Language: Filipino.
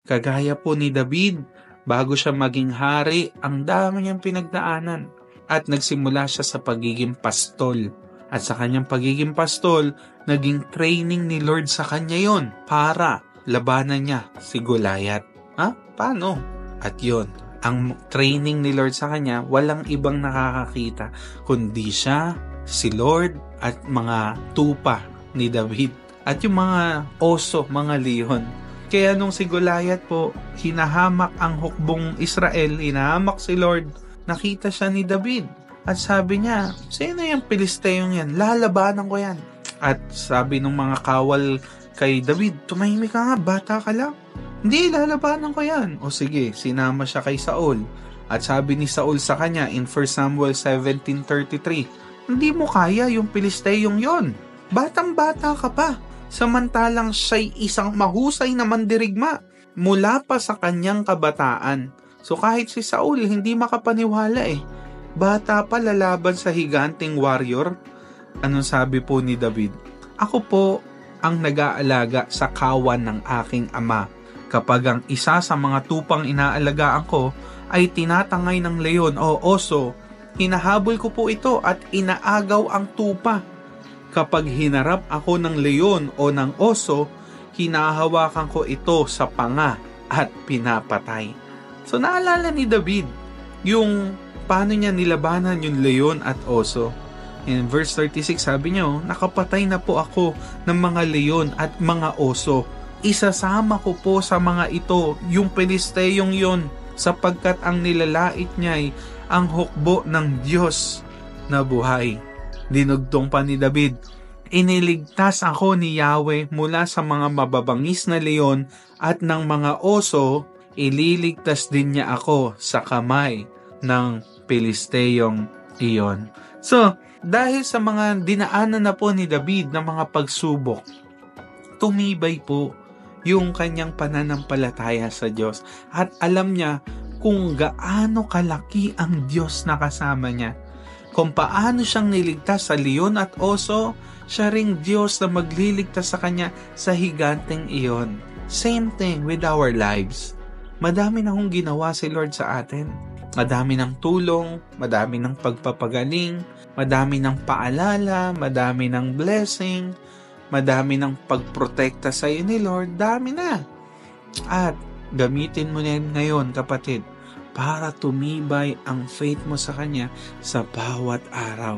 Kagaya po ni David, bago siya maging hari, ang dami niyang pinagdaanan. At nagsimula siya sa pagiging pastol. At sa kanyang pagiging pastol, naging training ni Lord sa kanya yon para labanan niya si Goliath. Paano? At yon, ang training ni Lord sa kanya, walang ibang nakakakita kundi siya, si Lord, at mga tupa ni David. At yung mga oso, mga leon. Kaya nung si Goliath po, hinahamak ang hukbong Israel, hinahamak si Lord, nakita siya ni David. At sabi niya, sino yung Pilisteyong yan? Lalabanan ko yan. At sabi ng mga kawal kay David, tumahimik ka nga, bata ka lang. Hindi, lalabanan ko yan. O sige, sinama siya kay Saul. At sabi ni Saul sa kanya in 1 Samuel 17:33, hindi mo kaya yung Pilisteyong yon. Batang-bata ka pa. Samantalang siya'y isang mahusay na mandirigma mula pa sa kanyang kabataan. So kahit si Saul, hindi makapaniwala Bata pa lalaban sa higanting warrior. Anong sabi po ni David? Ako po ang nag-aalaga sa kawan ng aking ama. Kapag ang isa sa mga tupang inaalagaan ko ay tinatangay ng leon o oso, hinahabol ko po ito at inaagaw ang tupa. Kapag hinarap ako ng leon o ng oso, hinahawakan ko ito sa panga at pinapatay. So naalala ni David yung paano niya nilabanan yung leon at oso. In verse 36 sabi niya, nakapatay na po ako ng mga leon at mga oso. Isasama ko po sa mga ito yung Pilisteyong yon, sapagkat ang nilalait niya ay ang hukbo ng Diyos na buhay. Dinugtong pa ni David, iniligtas ako ni Yahweh mula sa mga mababangis na leon at ng mga oso, ililigtas din niya ako sa kamay ng Pilisteyong iyon. So, dahil sa mga dinaanan na po ni David ng mga pagsubok, tumibay po yung kanyang pananampalataya sa Diyos at alam niya kung gaano kalaki ang Diyos na kasama niya. Kung paano siyang niligtas sa leon at oso, siya ring Diyos na magliligtas sa kanya sa higanteng iyon. Same thing with our lives. Madami na hong ginawa si Lord sa atin. Madami ng tulong, madami ng pagpapagaling, madami ng paalala, madami ng blessing, madami ng pagprotekta sa iyo ni Lord, dami na. At gamitin mo na ngayon, kapatid, para tumibay ang faith mo sa Kanya sa bawat araw.